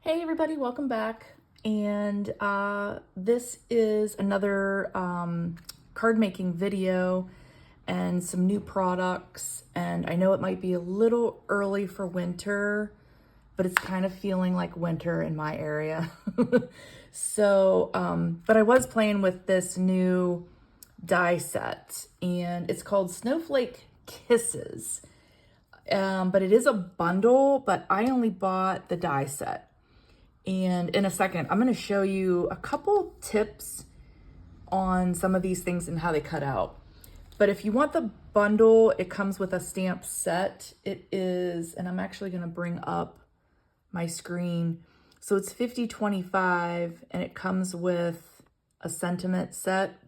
Hey everybody, welcome back. And this is another card making video and some new products. And I know it might be a little early for winter, but it's kind of feeling like winter in my area. So, but I was playing with this new die set and it's called Snowflake Kisses. But it is a bundle, but I only bought the die set. And in a second, I'm going to show you a couple tips on some of these things and how they cut out. But if you want the bundle, it comes with a stamp set. It is, and I'm actually going to bring up my screen. So it's 50-25 and it comes with a sentiment set.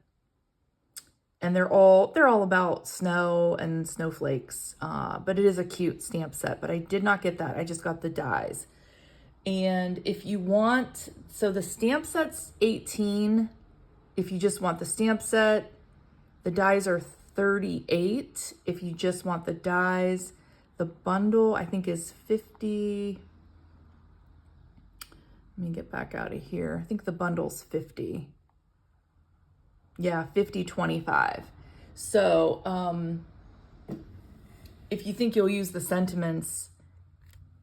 And they're all about snow and snowflakes. But it is a cute stamp set, but I did not get that. I just got the dies. And if you want, so the stamp set's 18. If you just want the stamp set, the dies are 38. If you just want the dies, the bundle I think is 50. Let me get back out of here. I think the bundle's 50. Yeah, 50-25. So if you think you'll use the sentiments,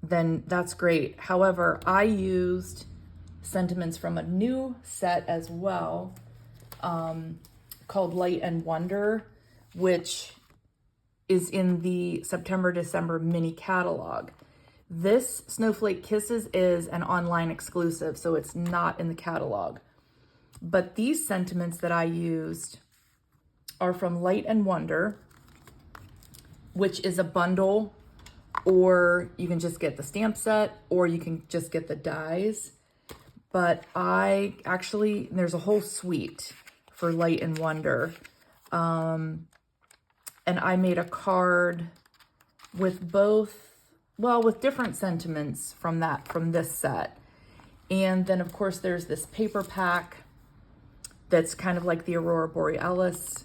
then that's great. However, I used sentiments from a new set as well, called Light and Wonder, which is in the September-December mini catalog. This Snowflake Kisses is an online exclusive, so it's not in the catalog. But these sentiments that I used are from Light and Wonder, which is a bundle, or you can just get the stamp set, or you can just get the dies. But there's a whole suite for Light and Wonder. And I made a card with with different sentiments from this set. And then of course there's this paper pack that's kind of like the Aurora Borealis.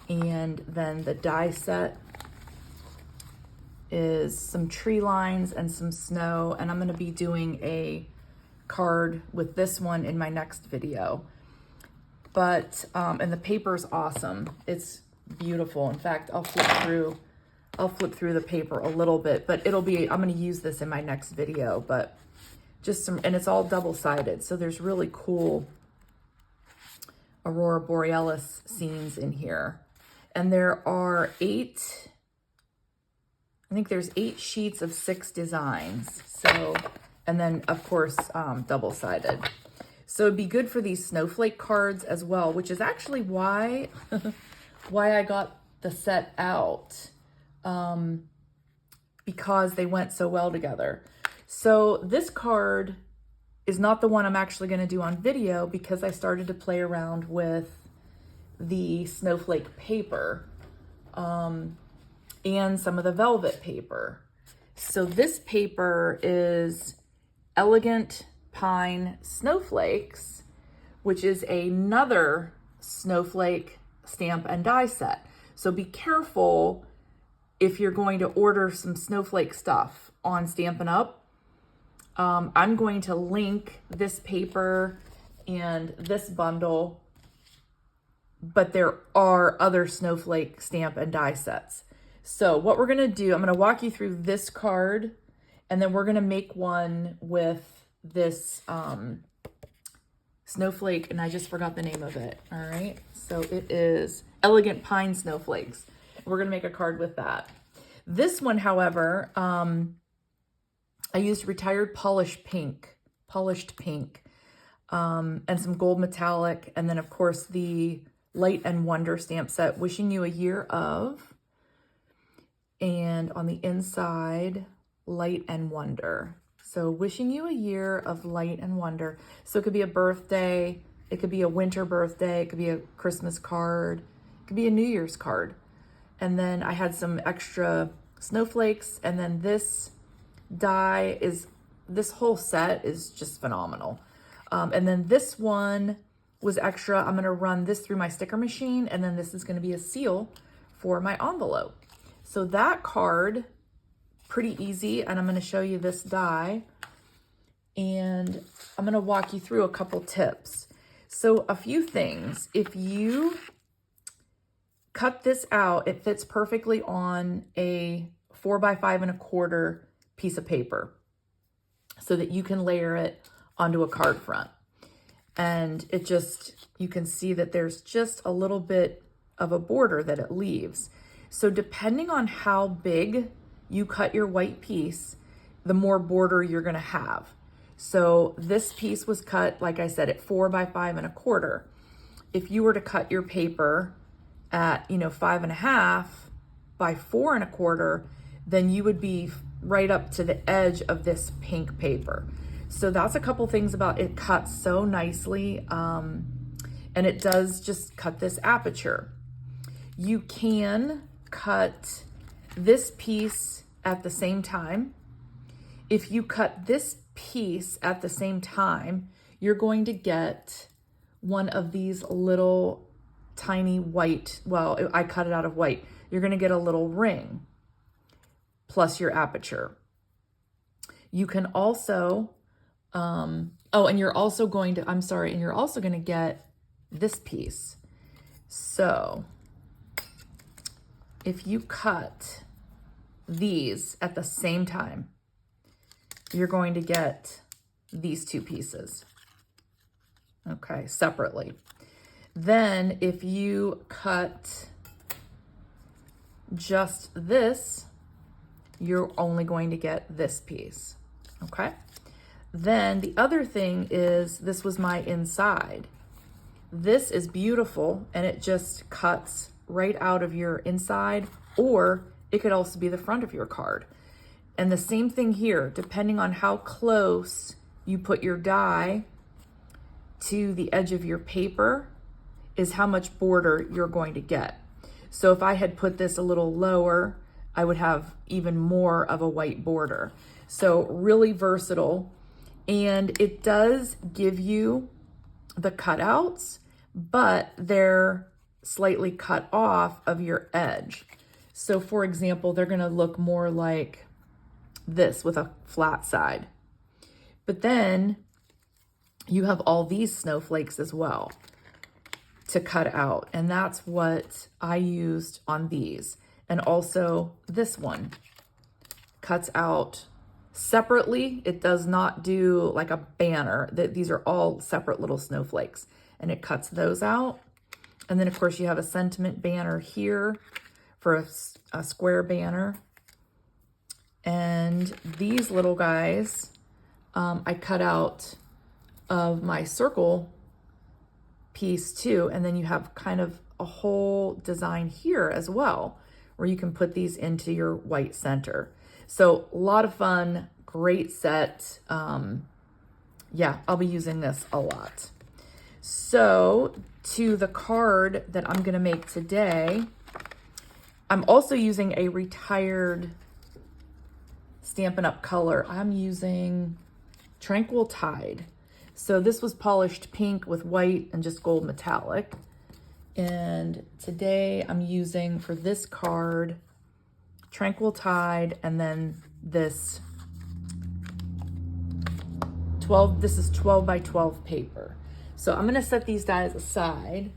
And then the die set is some tree lines and some snow, and I'm going to be doing a card with this one in my next video. But and the paper's awesome. It's beautiful. In fact, I'll flip through the paper a little bit, but I'm going to use this in my next video. But and it's all double-sided, so there's really cool Aurora Borealis scenes in here. And there are I think there's 8 sheets of 6 designs. So, and then of course, double-sided. So it'd be good for these snowflake cards as well, which is actually why I got the set out, because they went so well together. So this card is not the one I'm actually going to do on video because I started to play around with the snowflake paper. And some of the velvet paper. So this paper is Elegant Pine Snowflakes, which is another snowflake stamp and die set. So be careful if you're going to order some snowflake stuff on Stampin' Up. I'm going to link this paper and this bundle, but there are other snowflake stamp and die sets. So what we're going to do, I'm going to walk you through this card, and then we're going to make one with this snowflake, and I just forgot the name of it. All right. So it is Elegant Pine Snowflakes. We're going to make a card with that. This one, however, I used Retired Polished Pink, and some gold metallic. And then of course the Light and Wonder stamp set, Wishing You a Year of. And on the inside, Light and Wonder. So wishing you a year of light and wonder. So it could be a birthday, it could be a winter birthday, it could be a Christmas card, it could be a New Year's card. And then I had some extra snowflakes, and then this whole set is just phenomenal. And then this one was extra. I'm gonna run this through my sticker machine, and then this is gonna be a seal for my envelope. So that card, pretty easy, and I'm going to show you this die. and I'm going to walk you through a couple tips. So a few things. If you cut this out, it fits perfectly on a 4x5 1/4 piece of paper so that you can layer it onto a card front. And it just, you can see that there's just a little bit of a border that it leaves. So depending on how big you cut your white piece, the more border you're gonna have. So this piece was cut, like I said, at 4x5 1/4. If you were to cut your paper at, 5.5 by 4 1/4, then you would be right up to the edge of this pink paper. So that's a couple things about it. Cuts so nicely, and it does just cut this aperture. You can cut this piece at the same time. If you cut this piece at the same time, you're going to get one of these little tiny white, well, I cut it out of white. You're going to get a little ring plus your aperture. You can also, and you're also going to, and you're also going to get this piece. So if you cut these at the same time, you're going to get these two pieces, okay, separately. Then if you cut just this, you're only going to get this piece, okay? Then the other thing is, this was my inside. This is beautiful, and it just cuts right out of your inside, or it could also be the front of your card. And the same thing here, depending on how close you put your die to the edge of your paper is how much border you're going to get. So if I had put this a little lower, I would have even more of a white border. So really versatile. And it does give you the cutouts, but they're slightly cut off of your edge. So for example, they're gonna look more like this with a flat side. But then you have all these snowflakes as well to cut out. And that's what I used on these. And also this one cuts out separately. It does not do like a banner. These are all separate little snowflakes, and it cuts those out. And then of course you have a sentiment banner here for a square banner. And these little guys, I cut out of my circle piece too. And then you have kind of a whole design here as well, where you can put these into your white center. So a lot of fun, great set. Yeah, I'll be using this a lot. So to the card that I'm gonna make today, I'm also using a retired Stampin' Up! Color. I'm using Tranquil Tide. So this was polished pink with white and just gold metallic. And today I'm using for this card, Tranquil Tide, and then this 12, this is 12 by 12 paper. So I'm gonna set these dies aside,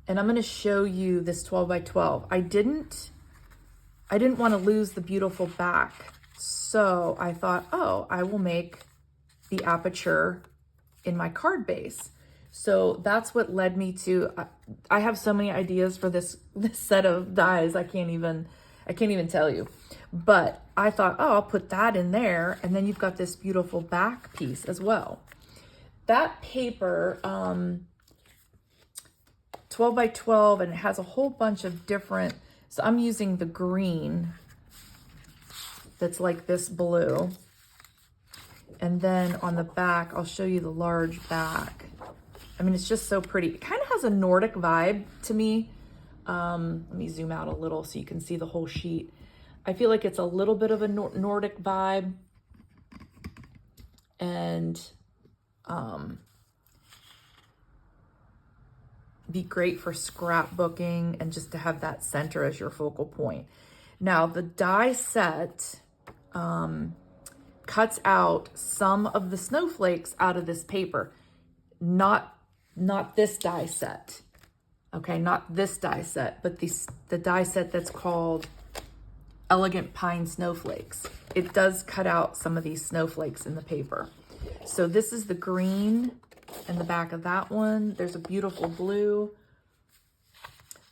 and I'm gonna show you this 12 by 12. I didn't want to lose the beautiful back. So I thought, oh, I will make the aperture in my card base. So that's what led me to, I have so many ideas for this set of dies. I can't even tell you. But I thought, oh, I'll put that in there. And then you've got this beautiful back piece as well. That paper, 12 by 12, and it has a whole bunch of different, so I'm using the green that's like this blue. And then on the back, I'll show you the large back. I mean, it's just so pretty. It kind of has a Nordic vibe to me. Let me zoom out a little so you can see the whole sheet. I feel like it's a little bit of a Nordic vibe. And be great for scrapbooking and just to have that center as your focal point. Now the die set, cuts out some of the snowflakes out of this paper. Not this die set. Okay, not this die set, but the die set that's called Elegant Pine Snowflakes. It does cut out some of these snowflakes in the paper. So this is the green in the back of that one. There's a beautiful blue.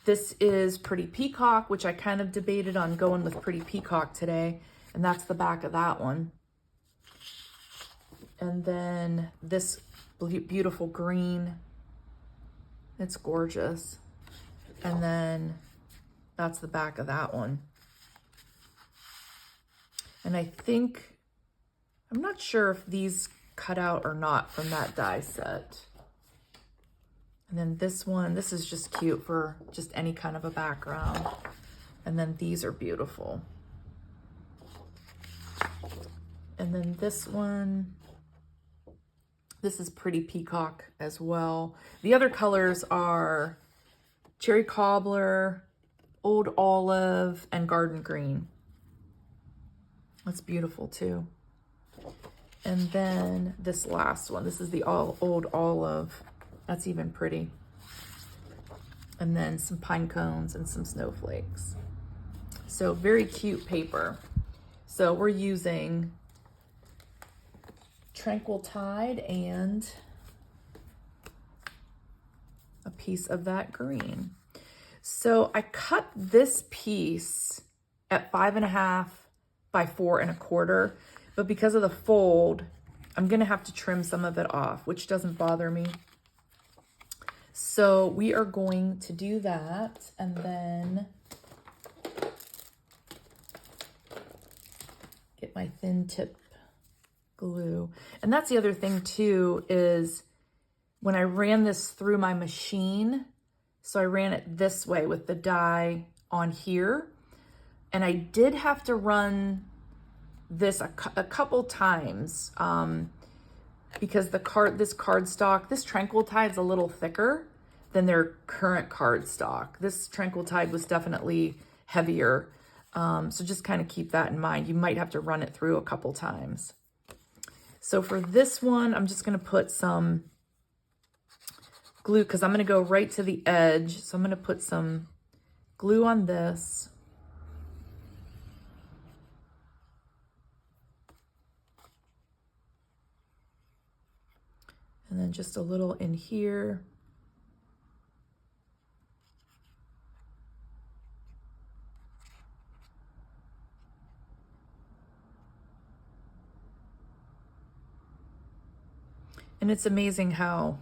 This is Pretty Peacock, which I kind of debated on going with Pretty Peacock today. And that's the back of that one. And then this beautiful green. It's gorgeous. And then that's the back of that one. And I think, I'm not sure if these cut out or not from that die set. And then this one, this is just cute for just any kind of a background. And then these are beautiful. And then this one, this is Pretty Peacock as well. The other colors are Cherry Cobbler, Old Olive, and Garden Green. That's beautiful too. And then this last one, this is the Old Olive. That's even pretty. And then some pine cones and some snowflakes. So very cute paper. So we're using Tranquil Tide and a piece of that green. So I cut this piece at 5.5 by 4.25, but because of the fold, I'm gonna have to trim some of it off, which doesn't bother me. So we are going to do that, and then get my thin tip glue. And that's the other thing too, is when I ran this through my machine, so I ran it this way with the die on here, and I did have to run this a couple times because this cardstock, this Tranquil Tide's a little thicker than their current cardstock. This Tranquil Tide was definitely heavier. So just kind of keep that in mind. You might have to run it through a couple times. So for this one, I'm just gonna put some glue because I'm gonna go right to the edge. So I'm gonna put some glue on this. And then just a little in here. And it's amazing how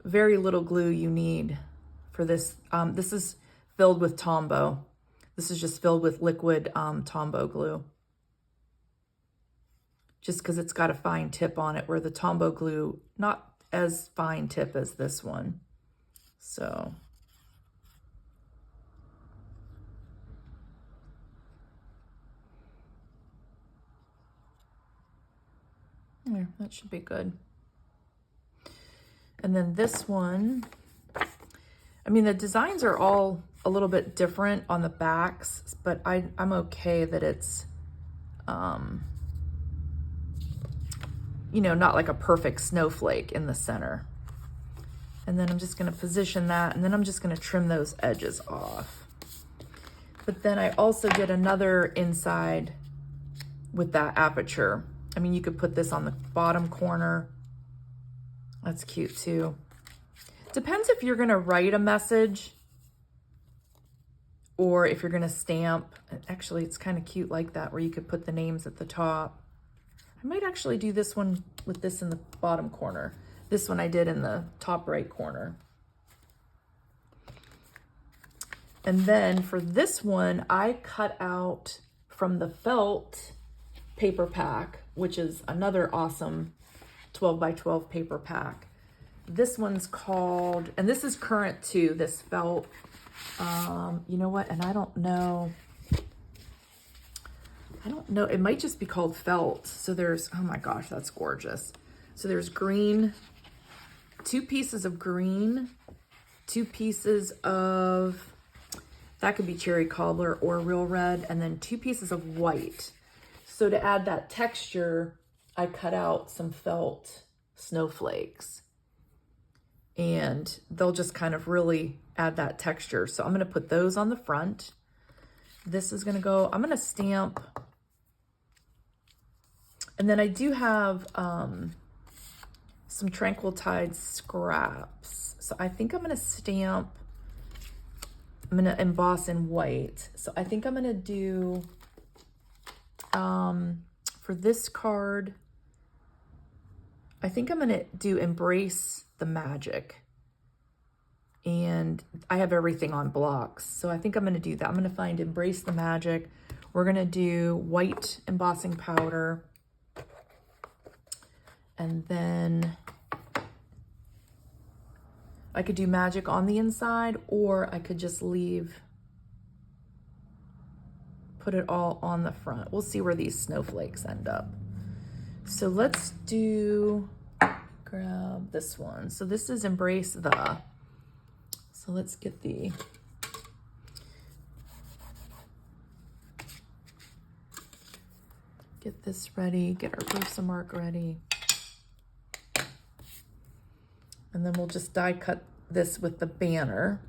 very little glue you need for this. This is filled with Tombow. This is just filled with liquid Tombow glue. Just because it's got a fine tip on it, where the Tombow glue, not as fine tip as this one. So. There, that should be good. And then this one, I mean, the designs are all a little bit different on the backs, but I'm okay that it's, you know, not like a perfect snowflake in the center. And then I'm just gonna position that, and then I'm just gonna trim those edges off. But then I also did another inside with that aperture. I mean, you could put this on the bottom corner. That's cute too. Depends if you're gonna write a message or if you're gonna stamp. Actually, it's kind of cute like that, where you could put the names at the top. I might actually do this one with this in the bottom corner. This one I did in the top right corner. And then for this one, I cut out from the felt paper pack, which is another awesome 12 by 12 paper pack. This one's called, and this is current too, this felt, you know what, and I don't know, it might just be called felt. So there's, oh my gosh, that's gorgeous. So there's green, 2 pieces of green, 2 pieces of, that could be cherry cobbler or real red, and then 2 pieces of white. So to add that texture, I cut out some felt snowflakes, and they'll just kind of really add that texture. So I'm going to put those on the front. This is going to go, I'm going to stamp. And then I do have some Tranquil Tide scraps. So I think I'm going to stamp, I'm going to emboss in white. So I think I'm going to do, for this card, I think I'm going to do Embrace the Magic. And I have everything on blocks. So I think I'm going to do that. I'm going to find Embrace the Magic. We're going to do white embossing powder. And then I could do magic on the inside, or I could just put it all on the front. We'll see where these snowflakes end up. So let's grab this one. So this is Embrace the, so let's get this ready, get our Versamark ready. And then we'll just die cut this with the banner.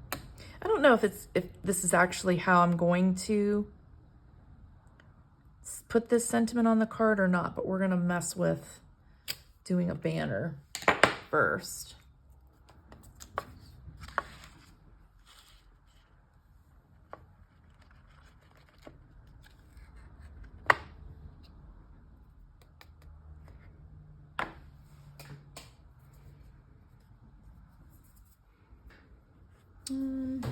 I don't know if this is actually how I'm going to put this sentiment on the card or not, but we're gonna mess with doing a banner first. Didn't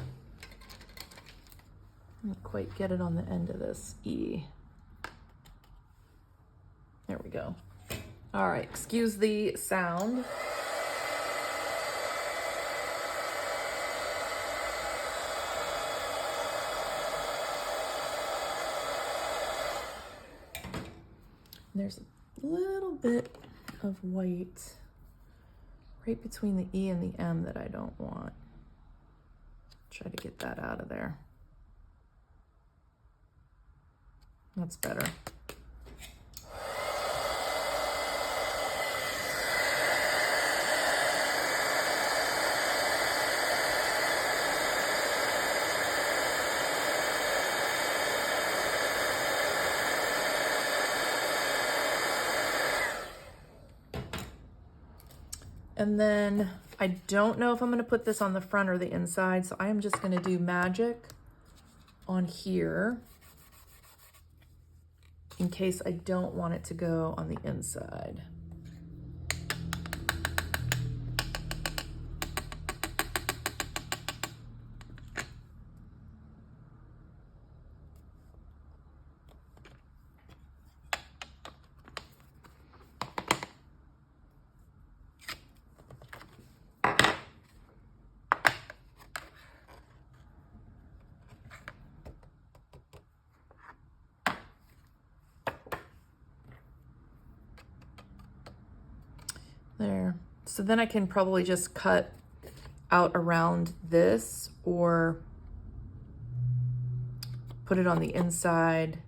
quite get it on the end of this E. There we go. All right, excuse the sound. There's a little bit of white right between the E and the M that I don't want. Try to get that out of there. That's better. And then I don't know if I'm going to put this on the front or the inside, so I am just going to do magic on here in case I don't want it to go on the inside. There. So then I can probably just cut out around this or put it on the inside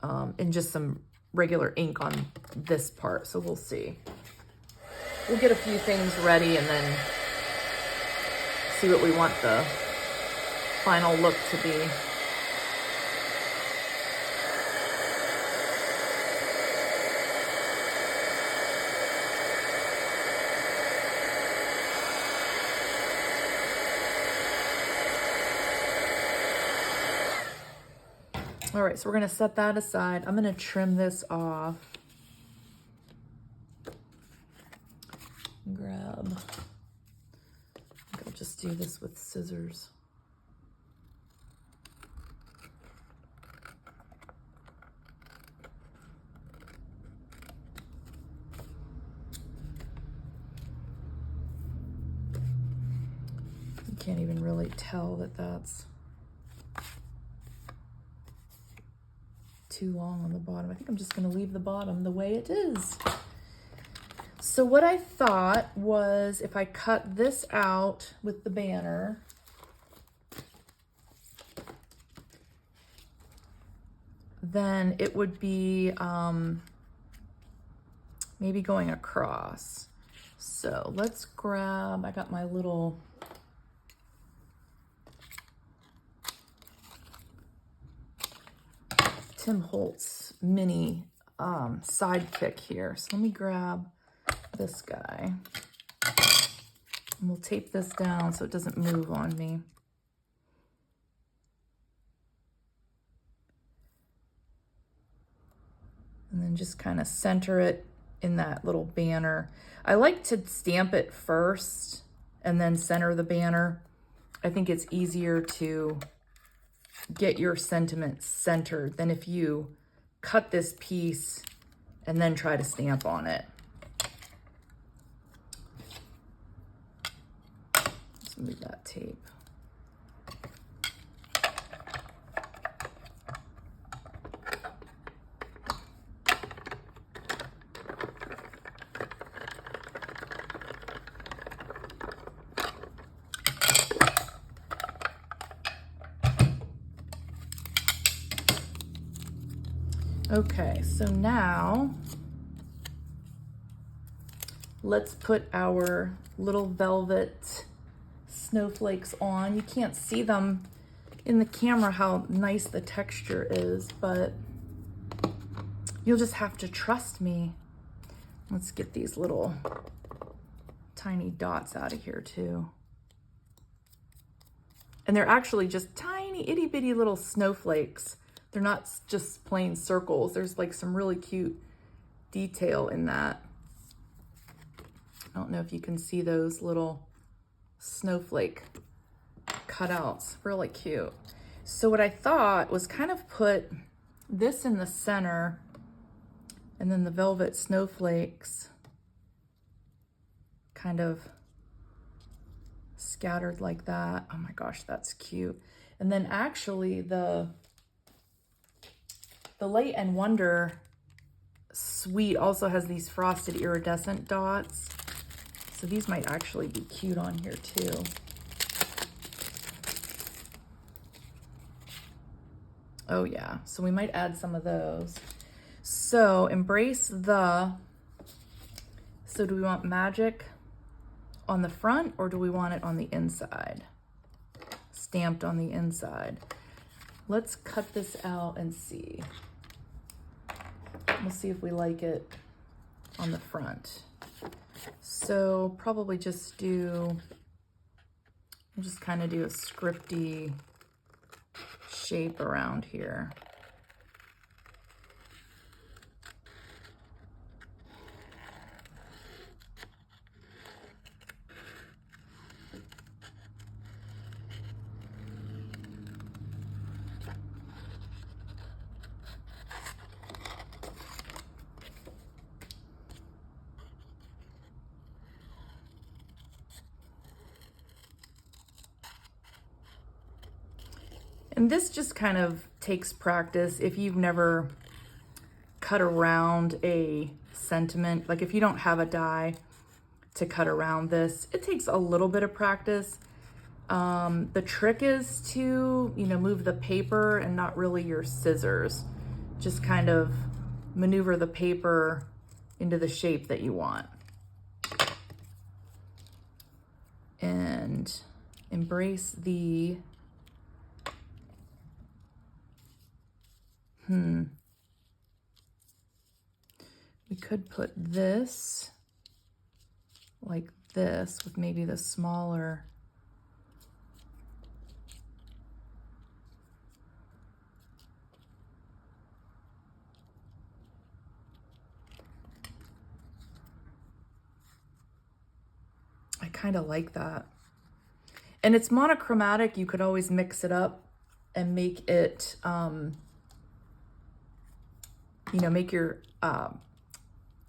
and just some regular ink on this part. So we'll see. We'll get a few things ready and then see what we want the final look to be. All right, so we're gonna set that aside. I'm gonna trim this off. Grab, I think I'll just do this with scissors. You can't even really tell that that's too long on the bottom. I think I'm just going to leave the bottom the way it is. So what I thought was if I cut this out with the banner, then it would be maybe going across. So let's grab, I got my little Tim Holtz mini sidekick here. So let me grab this guy. And we'll tape this down so it doesn't move on me. And then just kind of center it in that little banner. I like to stamp it first and then center the banner. I think it's easier to get your sentiment centered than if you cut this piece and then try to stamp on it. Let's move that tape. Okay, so now let's put our little velvet snowflakes on. You can't see them in the camera how nice the texture is, but you'll just have to trust me. Let's get these little tiny dots out of here too. And they're actually just tiny itty bitty little snowflakes. They're not just plain circles. There's like some really cute detail in that. I don't know if you can see those little snowflake cutouts, really cute. So what I thought was kind of put this in the center and then the velvet snowflakes kind of scattered like that. Oh my gosh, that's cute. And then actually the Light and Wonder suite also has these frosted iridescent dots. So these might actually be cute on here too. Oh yeah, so we might add some of those. So embrace the, so do we want magic on the front or do we want it on the inside? Stamped on the inside. Let's cut this out and see. We'll see if we like it on the front. So probably just kind of do a scripty shape around here. And this just kind of takes practice. If you've never cut around a sentiment, like if you don't have a die to cut around this, it takes a little bit of practice. The trick is to, move the paper and not really your scissors. Just kind of maneuver the paper into the shape that you want. And embrace the we could put this like this with maybe the smaller. I kind of like that. And it's monochromatic. You could always mix it up and make it, make your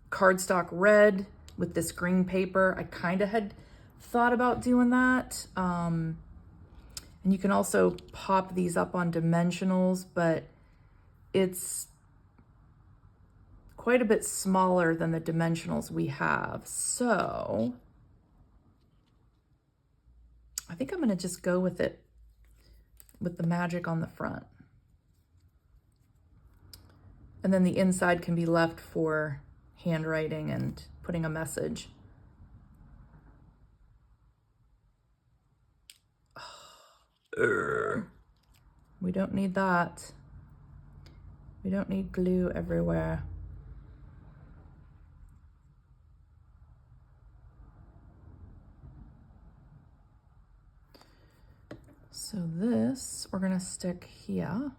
cardstock red with this green paper. I kind of had thought about doing that. And you can also pop these up on dimensionals, but it's quite a bit smaller than the dimensionals we have. So I think I'm going to just go with it with the magic on the front. And then the inside can be left for handwriting and putting a message. We don't need that. We don't need glue everywhere. So this we're gonna stick here.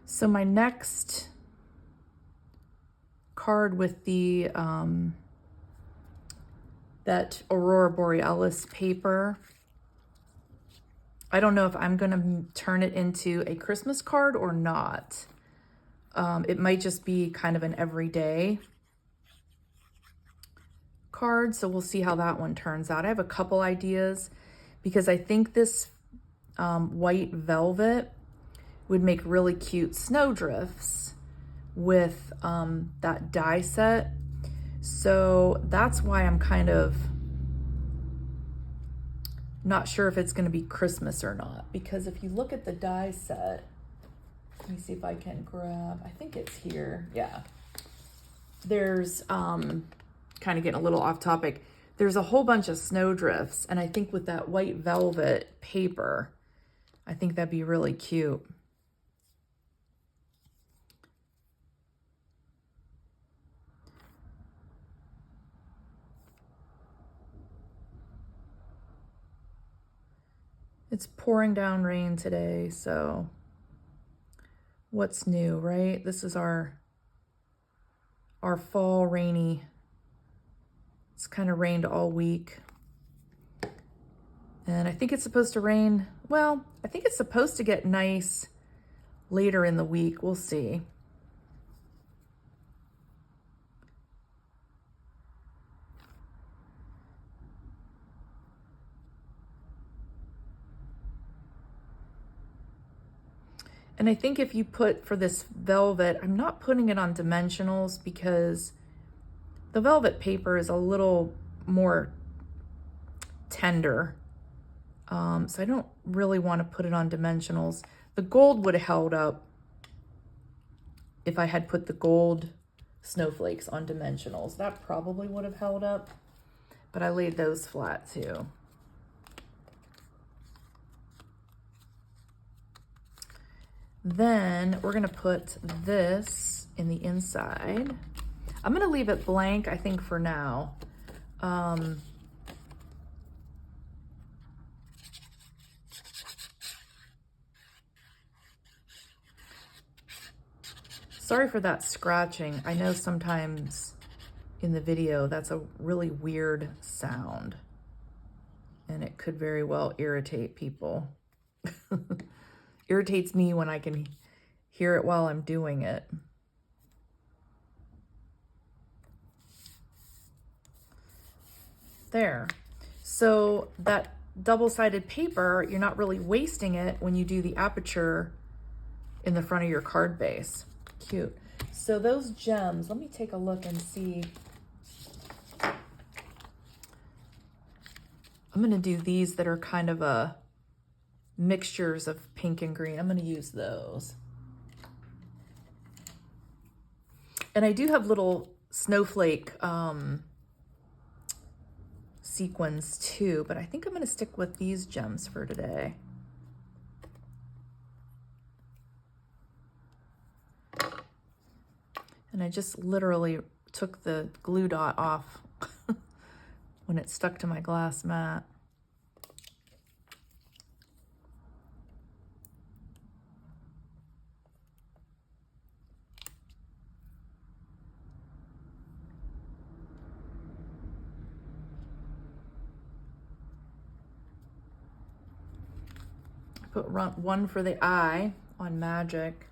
So my next card with the that Aurora Borealis paper, I don't know if I'm gonna turn it into a Christmas card or not. It might just be kind of an everyday card, so we'll see how that one turns out. I have a couple ideas because I think this white velvet would make really cute snowdrifts with that die set. So that's why I'm kind of not sure if it's going to be Christmas or not, because if you look at the die set, let me see if I can grab, I think it's here. Yeah. There's kind of getting a little off topic. There's a whole bunch of snowdrifts, and I think with that white velvet paper, I think that'd be really cute. It's pouring down rain today, so what's new, right? This is our fall rainy. It's kind of rained all week. And I think it's supposed to rain, well, I think it's supposed to get nice later in the week. We'll see. And I think if you put, for this velvet, I'm not putting it on dimensionals because the velvet paper is a little more tender. So I don't really want to put it on dimensionals. The gold would have held up if I had put the gold snowflakes on dimensionals. That probably would have held up, but I laid those flat too. Then we're gonna put this in the inside. I'm gonna leave it blank, I think, for now. Sorry for that scratching. I know sometimes in the video that's a really weird sound, and it could very well irritate people. Irritates me when I can hear it while I'm doing it. There. So that double-sided paper, you're not really wasting it when you do the aperture in the front of your card base. Cute. So those gems, let me take a look and see. I'm going to do these that are kind of a mixtures of pink and green. I'm going to use those. And I do have little snowflake sequins too, but I think I'm going to stick with these gems for today. And I just literally took the glue dot off when it stuck to my glass mat. Put one for the eye on Magic.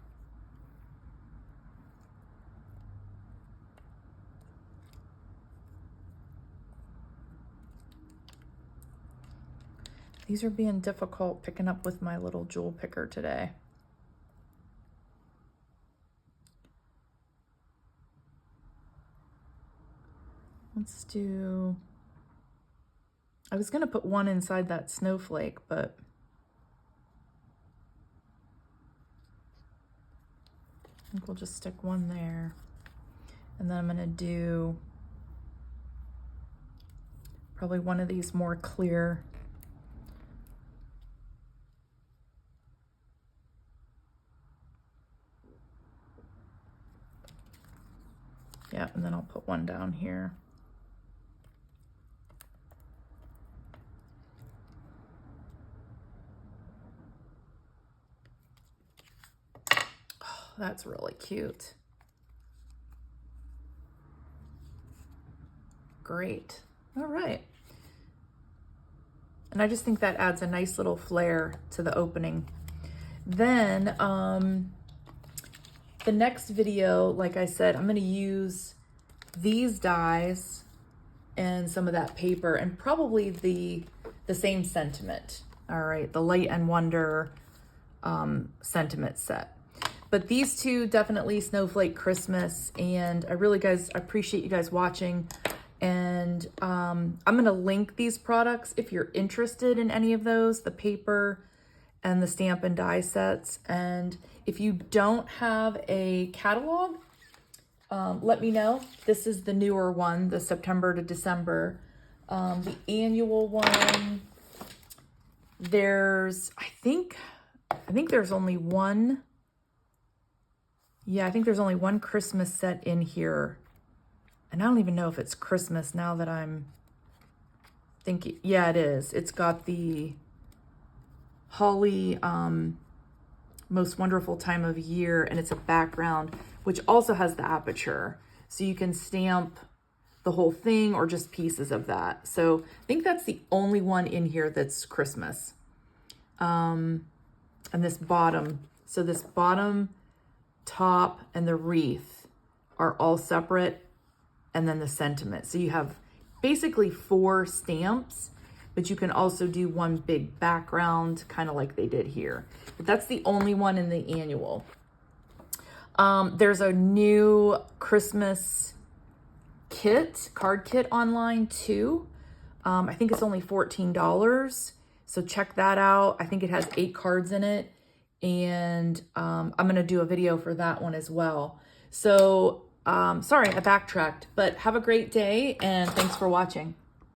These are being difficult picking up with my little jewel picker today. let's do, I was gonna put one inside that snowflake, but I think we'll just stick one there. And then I'm gonna do probably one of these more clear. Yeah, and then I'll put one down here. Oh, that's really cute. Great. All right. And I just think that adds a nice little flair to the opening. Then the next video, like I said, I'm going to use these dies and some of that paper and probably the same sentiment. All right, the Light and Wonder sentiment set. But these two, definitely Snowflake Christmas. And I really, guys, I appreciate you guys watching. And I'm going to link these products if you're interested in any of those, the paper and the Stampin' die sets. And if you don't have a catalog, let me know. This is the newer one, the September to December. The annual one, there's, I think there's only one. Yeah, I think there's only one Christmas set in here. And I don't even know if it's Christmas now that I'm thinking. Yeah, it is. It's got the holly, most wonderful time of year, and it's a background, which also has the aperture. So you can stamp the whole thing or just pieces of that. So I think that's the only one in here that's Christmas. And this bottom, so this bottom, top, and the wreath are all separate. And then the sentiment. So you have basically 4 stamps, but you can also do one big background, kind of like they did here. But that's the only one in the annual. There's a new Christmas kit, card kit online too. I think it's only $14. So check that out. I think it has 8 cards in it. And I'm going to do a video for that one as well. So sorry, I backtracked, but have a great day and thanks for watching.